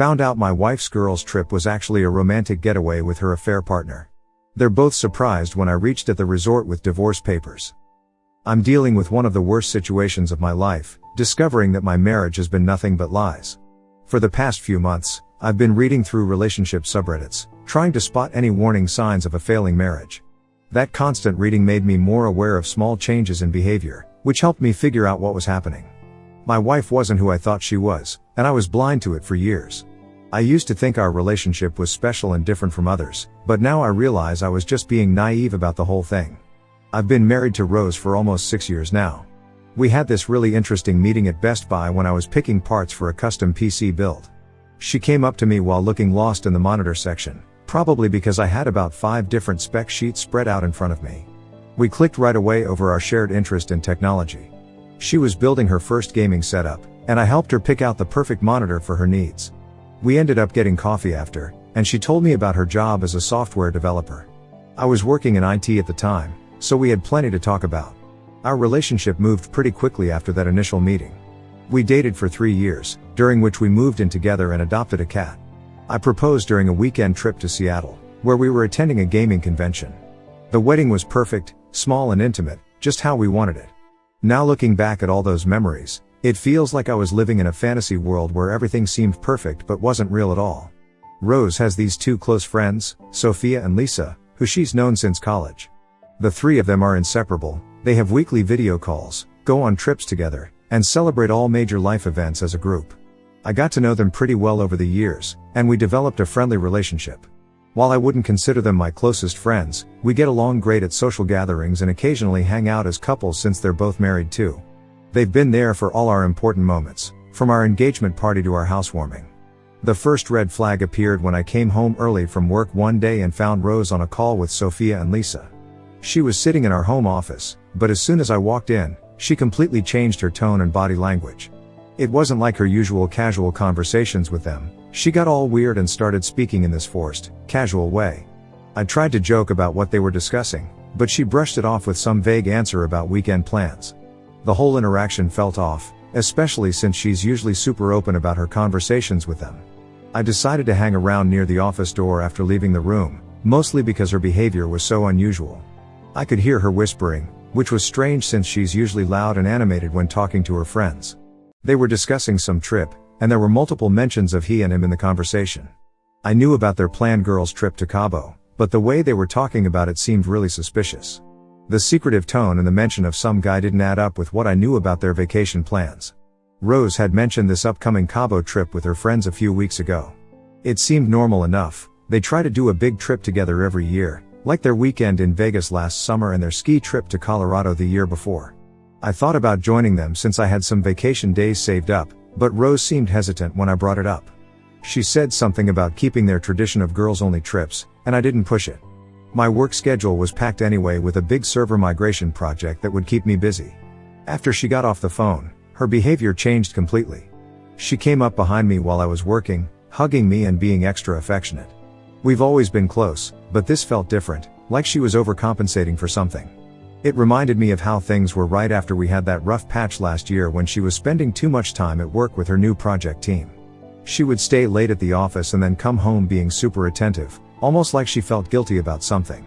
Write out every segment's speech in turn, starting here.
Found out my wife's girls' trip was actually a romantic getaway with her affair partner. They're both surprised when I reached at the resort with divorce papers. I'm dealing with one of the worst situations of my life, discovering that my marriage has been nothing but lies. For the past few months, I've been reading through relationship subreddits, trying to spot any warning signs of a failing marriage. That constant reading made me more aware of small changes in behavior, which helped me figure out what was happening. My wife wasn't who I thought she was, and I was blind to it for years. I used to think our relationship was special and different from others, but now I realize I was just being naive about the whole thing. I've been married to Rose for almost 6 years now. We had this really interesting meeting at Best Buy when I was picking parts for a custom PC build. She came up to me while looking lost in the monitor section, probably because I had about 5 different spec sheets spread out in front of me. We clicked right away over our shared interest in technology. She was building her first gaming setup, and I helped her pick out the perfect monitor for her needs. We ended up getting coffee after, and she told me about her job as a software developer. I was working in IT at the time, so we had plenty to talk about. Our relationship moved pretty quickly after that initial meeting. We dated for 3 years, during which we moved in together and adopted a cat. I proposed during a weekend trip to Seattle, where we were attending a gaming convention. The wedding was perfect, small and intimate, just how we wanted it. Now looking back at all those memories, it feels like I was living in a fantasy world where everything seemed perfect but wasn't real at all. Rose has these 2 close friends, Sophia and Lisa, who she's known since college. The 3 of them are inseparable. They have weekly video calls, go on trips together, and celebrate all major life events as a group. I got to know them pretty well over the years, and we developed a friendly relationship. While I wouldn't consider them my closest friends, we get along great at social gatherings and occasionally hang out as couples since they're both married too. They've been there for all our important moments, from our engagement party to our housewarming. The first red flag appeared when I came home early from work one day and found Rose on a call with Sophia and Lisa. She was sitting in our home office, but as soon as I walked in, she completely changed her tone and body language. It wasn't like her usual casual conversations with them. She got all weird and started speaking in this forced, casual way. I tried to joke about what they were discussing, but she brushed it off with some vague answer about weekend plans. The whole interaction felt off, especially since she's usually super open about her conversations with them. I decided to hang around near the office door after leaving the room, mostly because her behavior was so unusual. I could hear her whispering, which was strange since she's usually loud and animated when talking to her friends. They were discussing some trip, and there were multiple mentions of he and him in the conversation. I knew about their planned girls' trip to Cabo, but the way they were talking about it seemed really suspicious. The secretive tone and the mention of some guy didn't add up with what I knew about their vacation plans. Rose had mentioned this upcoming Cabo trip with her friends a few weeks ago. It seemed normal enough. They try to do a big trip together every year, like their weekend in Vegas last summer and their ski trip to Colorado the year before. I thought about joining them since I had some vacation days saved up, but Rose seemed hesitant when I brought it up. She said something about keeping their tradition of girls-only trips, and I didn't push it. My work schedule was packed anyway with a big server migration project that would keep me busy. After she got off the phone, her behavior changed completely. She came up behind me while I was working, hugging me and being extra affectionate. We've always been close, but this felt different, like she was overcompensating for something. It reminded me of how things were right after we had that rough patch last year when she was spending too much time at work with her new project team. She would stay late at the office and then come home being super attentive, almost like she felt guilty about something.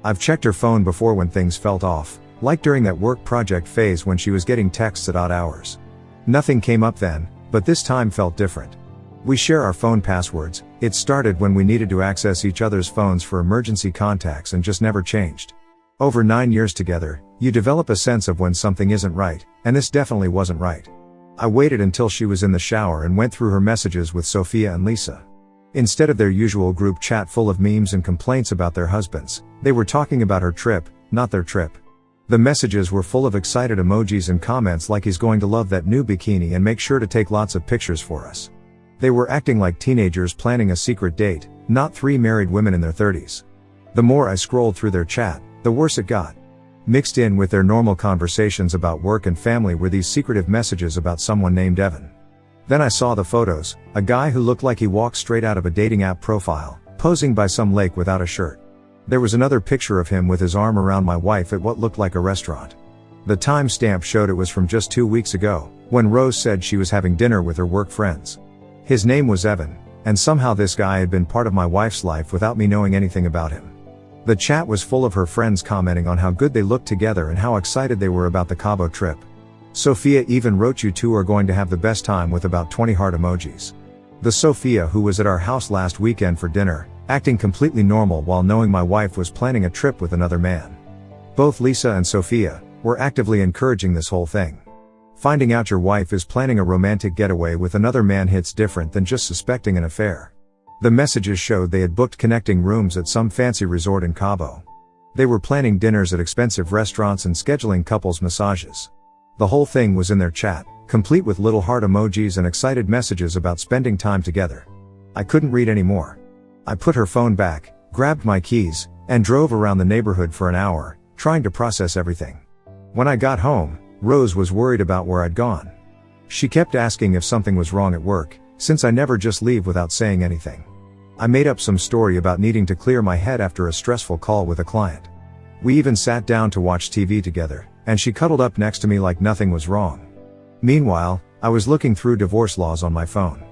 I've checked her phone before when things felt off, like during that work project phase when she was getting texts at odd hours. Nothing came up then, but this time felt different. We share our phone passwords. It started when we needed to access each other's phones for emergency contacts and just never changed. Over 9 years together, you develop a sense of when something isn't right, and this definitely wasn't right. I waited until she was in the shower and went through her messages with Sophia and Lisa. Instead of their usual group chat full of memes and complaints about their husbands, they were talking about her trip, not their trip. The messages were full of excited emojis and comments like he's going to love that new bikini and make sure to take lots of pictures for us. They were acting like teenagers planning a secret date, not 3 married women in their 30s. The more I scrolled through their chat, the worse it got. Mixed in with their normal conversations about work and family were these secretive messages about someone named Evan. Then I saw the photos, a guy who looked like he walked straight out of a dating app profile, posing by some lake without a shirt. There was another picture of him with his arm around my wife at what looked like a restaurant. The timestamp showed it was from just 2 weeks ago, when Rose said she was having dinner with her work friends. His name was Evan, and somehow this guy had been part of my wife's life without me knowing anything about him. The chat was full of her friends commenting on how good they looked together and how excited they were about the Cabo trip. Sophia even wrote, "You two are going to have the best time," with about 20 heart emojis. The Sophia who was at our house last weekend for dinner, acting completely normal while knowing my wife was planning a trip with another man. Both Lisa and Sophia were actively encouraging this whole thing. Finding out your wife is planning a romantic getaway with another man hits different than just suspecting an affair. The messages showed they had booked connecting rooms at some fancy resort in Cabo. They were planning dinners at expensive restaurants and scheduling couples massages. The whole thing was in their chat, complete with little heart emojis and excited messages about spending time together. I couldn't read any more. I put her phone back, grabbed my keys, and drove around the neighborhood for an hour, trying to process everything. When I got home, Rose was worried about where I'd gone. She kept asking if something was wrong at work, since I never just leave without saying anything. I made up some story about needing to clear my head after a stressful call with a client. We even sat down to watch TV together, and she cuddled up next to me like nothing was wrong. Meanwhile, I was looking through divorce laws on my phone.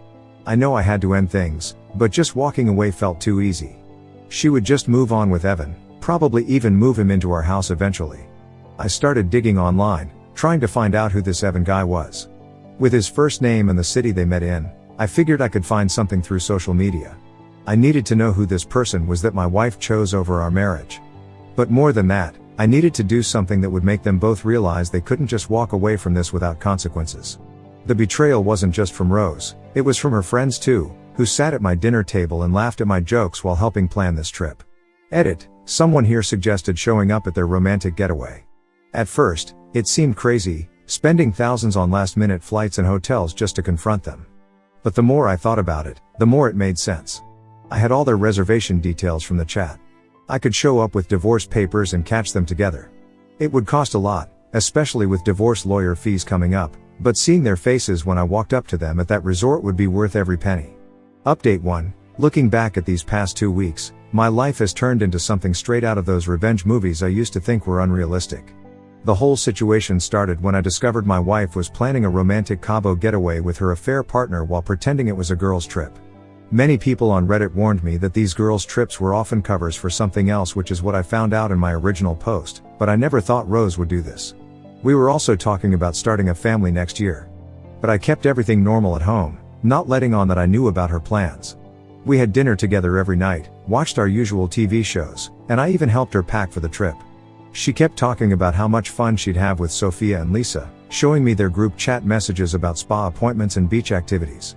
I know I had to end things, but just walking away felt too easy. She would just move on with Evan, probably even move him into our house eventually. I started digging online, trying to find out who this Evan guy was. With his first name and the city they met in, I figured I could find something through social media. I needed to know who this person was that my wife chose over our marriage. But more than that, I needed to do something that would make them both realize they couldn't just walk away from this without consequences. The betrayal wasn't just from Rose, it was from her friends too, who sat at my dinner table and laughed at my jokes while helping plan this trip. Edit, someone here suggested showing up at their romantic getaway. At first, it seemed crazy, spending thousands on last-minute flights and hotels just to confront them. But the more I thought about it, the more it made sense. I had all their reservation details from the chat. I could show up with divorce papers and catch them together. It would cost a lot, especially with divorce lawyer fees coming up, but seeing their faces when I walked up to them at that resort would be worth every penny. Update 1. Looking back at these past 2 weeks, my life has turned into something straight out of those revenge movies I used to think were unrealistic. The whole situation started when I discovered my wife was planning a romantic Cabo getaway with her affair partner while pretending it was a girls' trip. Many people on Reddit warned me that these girls' trips were often covers for something else, which is what I found out in my original post, but I never thought Rose would do this. We were also talking about starting a family next year. But I kept everything normal at home, not letting on that I knew about her plans. We had dinner together every night, watched our usual TV shows, and I even helped her pack for the trip. She kept talking about how much fun she'd have with Sophia and Lisa, showing me their group chat messages about spa appointments and beach activities.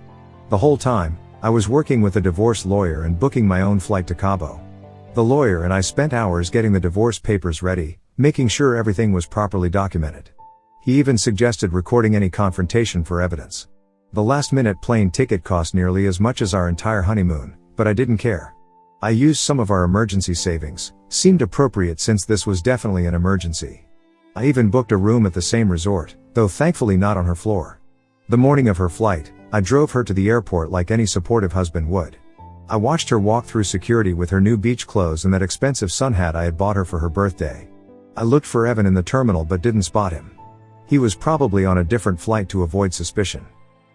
The whole time, I was working with a divorce lawyer and booking my own flight to Cabo. The lawyer and I spent hours getting the divorce papers ready, making sure everything was properly documented. He even suggested recording any confrontation for evidence. The last-minute plane ticket cost nearly as much as our entire honeymoon, but I didn't care. I used some of our emergency savings, seemed appropriate since this was definitely an emergency. I even booked a room at the same resort, though thankfully not on her floor. The morning of her flight, I drove her to the airport like any supportive husband would. I watched her walk through security with her new beach clothes and that expensive sun hat I had bought her for her birthday. I looked for Evan in the terminal but didn't spot him. He was probably on a different flight to avoid suspicion.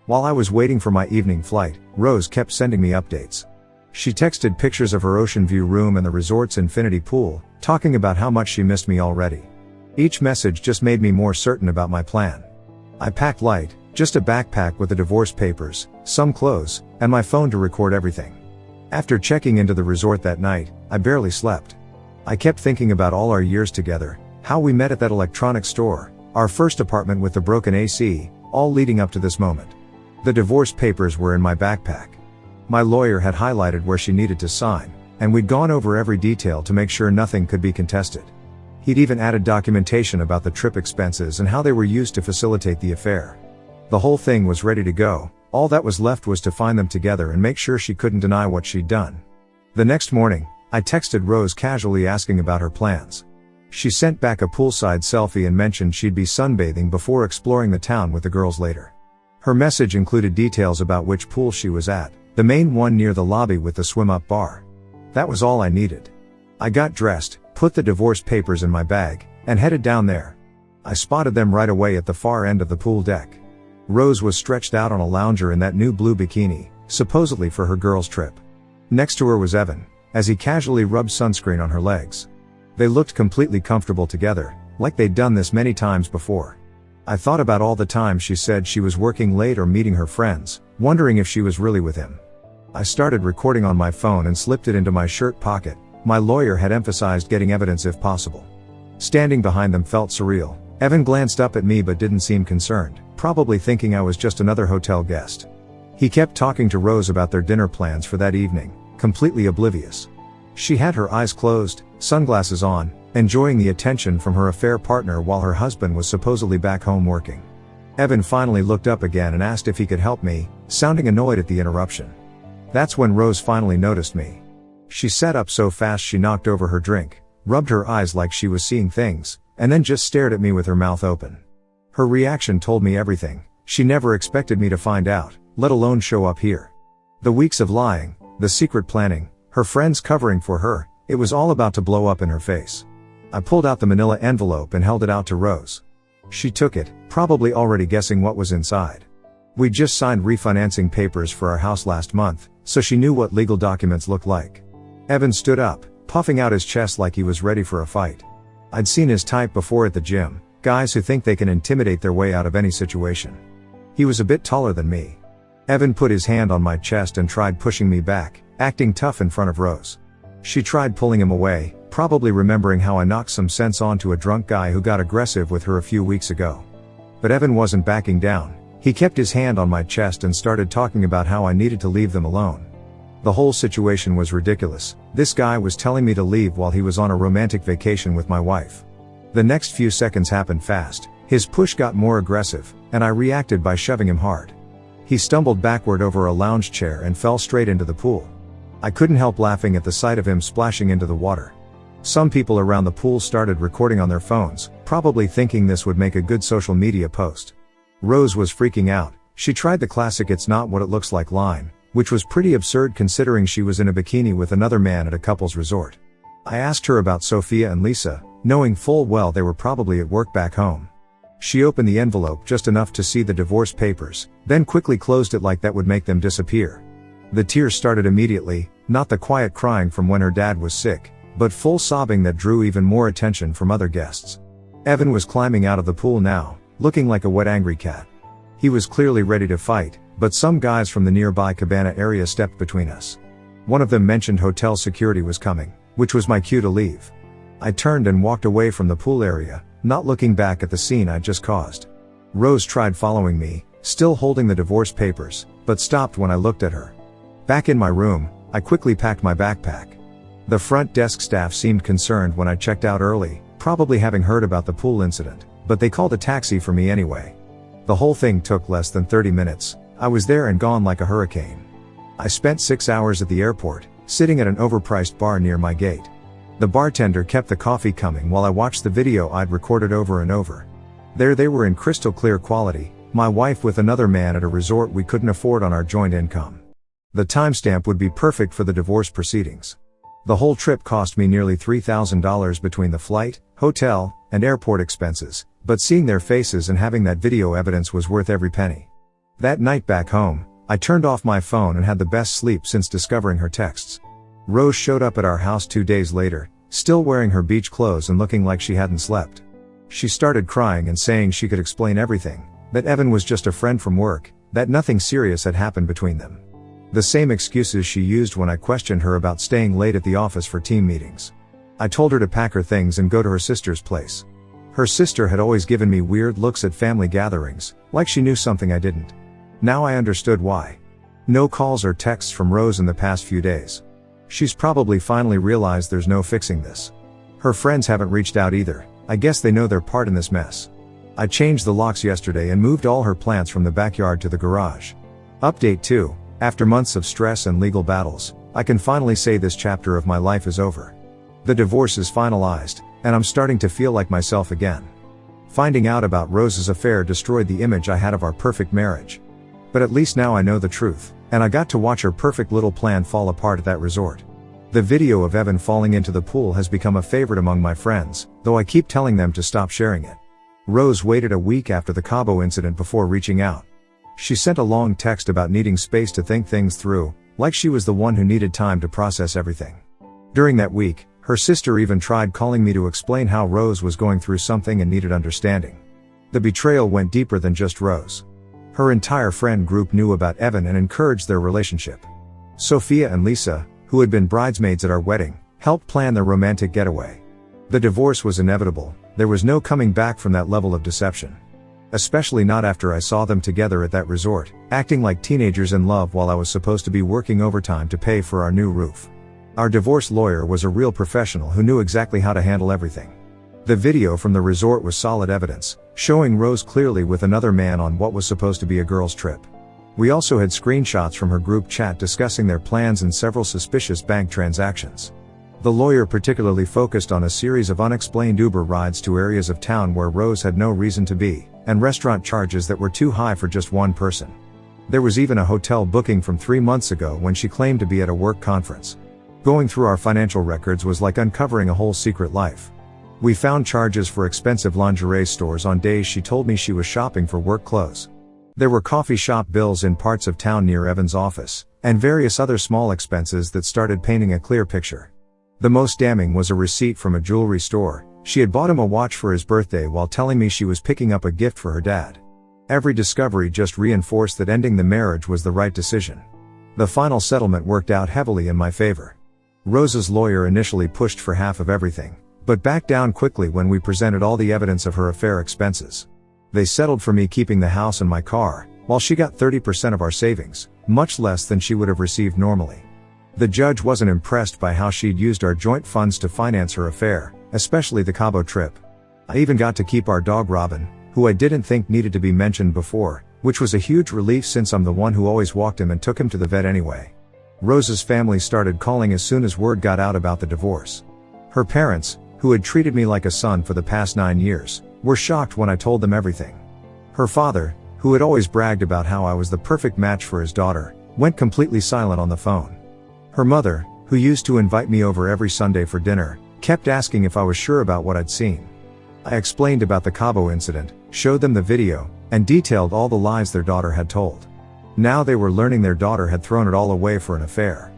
While I was waiting for my evening flight, Rose kept sending me updates. She texted pictures of her ocean view room and the resort's infinity pool, talking about how much she missed me already. Each message just made me more certain about my plan. I packed light, just a backpack with the divorce papers, some clothes, and my phone to record everything. After checking into the resort that night, I barely slept. I kept thinking about all our years together, how we met at that electronics store, our first apartment with the broken AC, all leading up to this moment. The divorce papers were in my backpack. My lawyer had highlighted where she needed to sign, and we'd gone over every detail to make sure nothing could be contested. He'd even added documentation about the trip expenses and how they were used to facilitate the affair. The whole thing was ready to go, all that was left was to find them together and make sure she couldn't deny what she'd done. The next morning, I texted Rose casually asking about her plans. She sent back a poolside selfie and mentioned she'd be sunbathing before exploring the town with the girls later. Her message included details about which pool she was at, the main one near the lobby with the swim-up bar. That was all I needed. I got dressed, put the divorce papers in my bag, and headed down there. I spotted them right away at the far end of the pool deck. Rose was stretched out on a lounger in that new blue bikini, supposedly for her girls' trip. Next to her was Evan, as he casually rubbed sunscreen on her legs. They looked completely comfortable together, like they'd done this many times before. I thought about all the times she said she was working late or meeting her friends, wondering if she was really with him. I started recording on my phone and slipped it into my shirt pocket. My lawyer had emphasized getting evidence if possible. Standing behind them felt surreal. Evan glanced up at me but didn't seem concerned, probably thinking I was just another hotel guest. He kept talking to Rose about their dinner plans for that evening, completely oblivious. She had her eyes closed, sunglasses on, enjoying the attention from her affair partner while her husband was supposedly back home working. Evan finally looked up again and asked if he could help me, sounding annoyed at the interruption. That's when Rose finally noticed me. She sat up so fast she knocked over her drink, rubbed her eyes like she was seeing things, and then just stared at me with her mouth open. Her reaction told me everything. She never expected me to find out, let alone show up here. The weeks of lying, the secret planning, her friends covering for her, it was all about to blow up in her face. I pulled out the manila envelope and held it out to Rose. She took it, probably already guessing what was inside. We'd just signed refinancing papers for our house last month, so she knew what legal documents looked like. Evan stood up, puffing out his chest like he was ready for a fight. I'd seen his type before at the gym, guys who think they can intimidate their way out of any situation. He was a bit taller than me. Evan put his hand on my chest and tried pushing me back, acting tough in front of Rose. She tried pulling him away, probably remembering how I knocked some sense onto a drunk guy who got aggressive with her a few weeks ago. But Evan wasn't backing down. He kept his hand on my chest and started talking about how I needed to leave them alone. The whole situation was ridiculous. This guy was telling me to leave while he was on a romantic vacation with my wife. The next few seconds happened fast. His push got more aggressive, and I reacted by shoving him hard. He stumbled backward over a lounge chair and fell straight into the pool. I couldn't help laughing at the sight of him splashing into the water. Some people around the pool started recording on their phones, probably thinking this would make a good social media post. Rose was freaking out. She tried the classic "it's not what it looks like" line, which was pretty absurd considering she was in a bikini with another man at a couple's resort. I asked her about Sophia and Lisa, knowing full well they were probably at work back home. She opened the envelope just enough to see the divorce papers, then quickly closed it like that would make them disappear. The tears started immediately, not the quiet crying from when her dad was sick, but full sobbing that drew even more attention from other guests. Evan was climbing out of the pool now, looking like a wet angry cat. He was clearly ready to fight, but some guys from the nearby cabana area stepped between us. One of them mentioned hotel security was coming, which was my cue to leave. I turned and walked away from the pool area, not looking back at the scene I'd just caused. Rose tried following me, still holding the divorce papers, but stopped when I looked at her. Back in my room, I quickly packed my backpack. The front desk staff seemed concerned when I checked out early, probably having heard about the pool incident, but they called a taxi for me anyway. The whole thing took less than 30 minutes. I was there and gone like a hurricane. I spent 6 hours at the airport, sitting at an overpriced bar near my gate. The bartender kept the coffee coming while I watched the video I'd recorded over and over. There they were in crystal clear quality, my wife with another man at a resort we couldn't afford on our joint income. The timestamp would be perfect for the divorce proceedings. The whole trip cost me nearly $3,000 between the flight, hotel, and airport expenses, but seeing their faces and having that video evidence was worth every penny. That night back home, I turned off my phone and had the best sleep since discovering her texts. Rose showed up at our house 2 days later, still wearing her beach clothes and looking like she hadn't slept. She started crying and saying she could explain everything, that Evan was just a friend from work, that nothing serious had happened between them. The same excuses she used when I questioned her about staying late at the office for team meetings. I told her to pack her things and go to her sister's place. Her sister had always given me weird looks at family gatherings, like she knew something I didn't. Now I understood why. No calls or texts from Rose in the past few days. She's probably finally realized there's no fixing this. Her friends haven't reached out either. I guess they know their part in this mess. I changed the locks yesterday and moved all her plants from the backyard to the garage. Update 2. After months of stress and legal battles, I can finally say this chapter of my life is over. The divorce is finalized, and I'm starting to feel like myself again. Finding out about Rose's affair destroyed the image I had of our perfect marriage. But at least now I know the truth, and I got to watch her perfect little plan fall apart at that resort. The video of Evan falling into the pool has become a favorite among my friends, though I keep telling them to stop sharing it. Rose waited a week after the Cabo incident before reaching out. She sent a long text about needing space to think things through, like she was the one who needed time to process everything. During that week, her sister even tried calling me to explain how Rose was going through something and needed understanding. The betrayal went deeper than just Rose. Her entire friend group knew about Evan and encouraged their relationship. Sophia and Lisa, who had been bridesmaids at our wedding, helped plan their romantic getaway. The divorce was inevitable. There was no coming back from that level of deception. Especially not after I saw them together at that resort, acting like teenagers in love while I was supposed to be working overtime to pay for our new roof. Our divorce lawyer was a real professional who knew exactly how to handle everything. The video from the resort was solid evidence, showing Rose clearly with another man on what was supposed to be a girls' trip. We also had screenshots from her group chat discussing their plans and several suspicious bank transactions. The lawyer particularly focused on a series of unexplained Uber rides to areas of town where Rose had no reason to be, and restaurant charges that were too high for just one person. There was even a hotel booking from 3 months ago when she claimed to be at a work conference. Going through our financial records was like uncovering a whole secret life. We found charges for expensive lingerie stores on days she told me she was shopping for work clothes. There were coffee shop bills in parts of town near Evan's office, and various other small expenses that started painting a clear picture. The most damning was a receipt from a jewelry store. She had bought him a watch for his birthday while telling me she was picking up a gift for her dad. Every discovery just reinforced that ending the marriage was the right decision. The final settlement worked out heavily in my favor. Rose's lawyer initially pushed for half of everything, but backed down quickly when we presented all the evidence of her affair expenses. They settled for me keeping the house and my car, while she got 30% of our savings, much less than she would have received normally. The judge wasn't impressed by how she'd used our joint funds to finance her affair, especially the Cabo trip. I even got to keep our dog Robin, who I didn't think needed to be mentioned before, which was a huge relief since I'm the one who always walked him and took him to the vet anyway. Rose's family started calling as soon as word got out about the divorce. Her parents, who had treated me like a son for the past 9 years, were shocked when I told them everything. Her father, who had always bragged about how I was the perfect match for his daughter, went completely silent on the phone. Her mother, who used to invite me over every Sunday for dinner, kept asking if I was sure about what I'd seen. I explained about the Cabo incident, showed them the video, and detailed all the lies their daughter had told. Now they were learning their daughter had thrown it all away for an affair.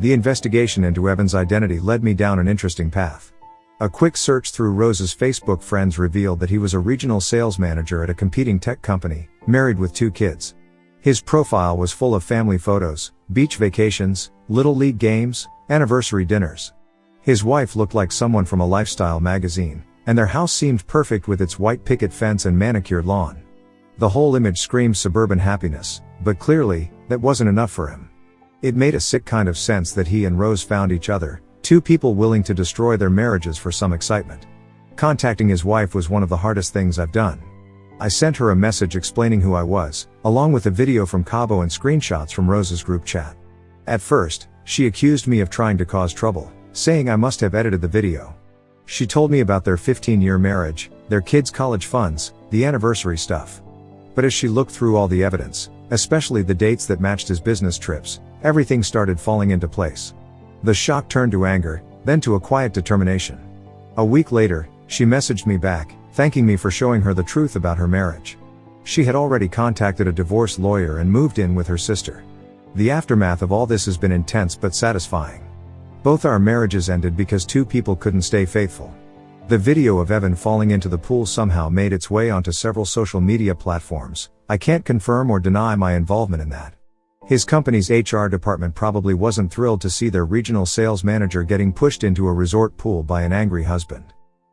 The investigation into Evan's identity led me down an interesting path. A quick search through Rose's Facebook friends revealed that he was a regional sales manager at a competing tech company, married with 2 kids. His profile was full of family photos, beach vacations, little league games, anniversary dinners. His wife looked like someone from a lifestyle magazine, and their house seemed perfect with its white picket fence and manicured lawn. The whole image screamed suburban happiness, but clearly, that wasn't enough for him. It made a sick kind of sense that he and Rose found each other, 2 people willing to destroy their marriages for some excitement. Contacting his wife was one of the hardest things I've done. I sent her a message explaining who I was, along with a video from Cabo and screenshots from Rose's group chat. At first, she accused me of trying to cause trouble, saying I must have edited the video. She told me about their 15-year marriage, their kids' college funds, the anniversary stuff. But as she looked through all the evidence, especially the dates that matched his business trips, everything started falling into place. The shock turned to anger, then to a quiet determination. A week later, she messaged me back, thanking me for showing her the truth about her marriage. She had already contacted a divorce lawyer and moved in with her sister. The aftermath of all this has been intense but satisfying. Both our marriages ended because 2 people couldn't stay faithful. The video of Evan falling into the pool somehow made its way onto several social media platforms. I can't confirm or deny my involvement in that. His company's HR department probably wasn't thrilled to see their regional sales manager getting pushed into a resort pool by an angry husband.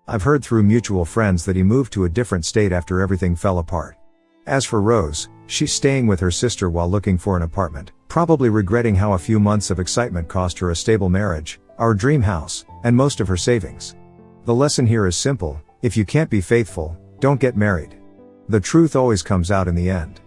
I've heard through mutual friends that he moved to a different state after everything fell apart. As for Rose, she's staying with her sister while looking for an apartment, probably regretting how a few months of excitement cost her a stable marriage, our dream house, and most of her savings. The lesson here is simple: if you can't be faithful, don't get married. The truth always comes out in the end.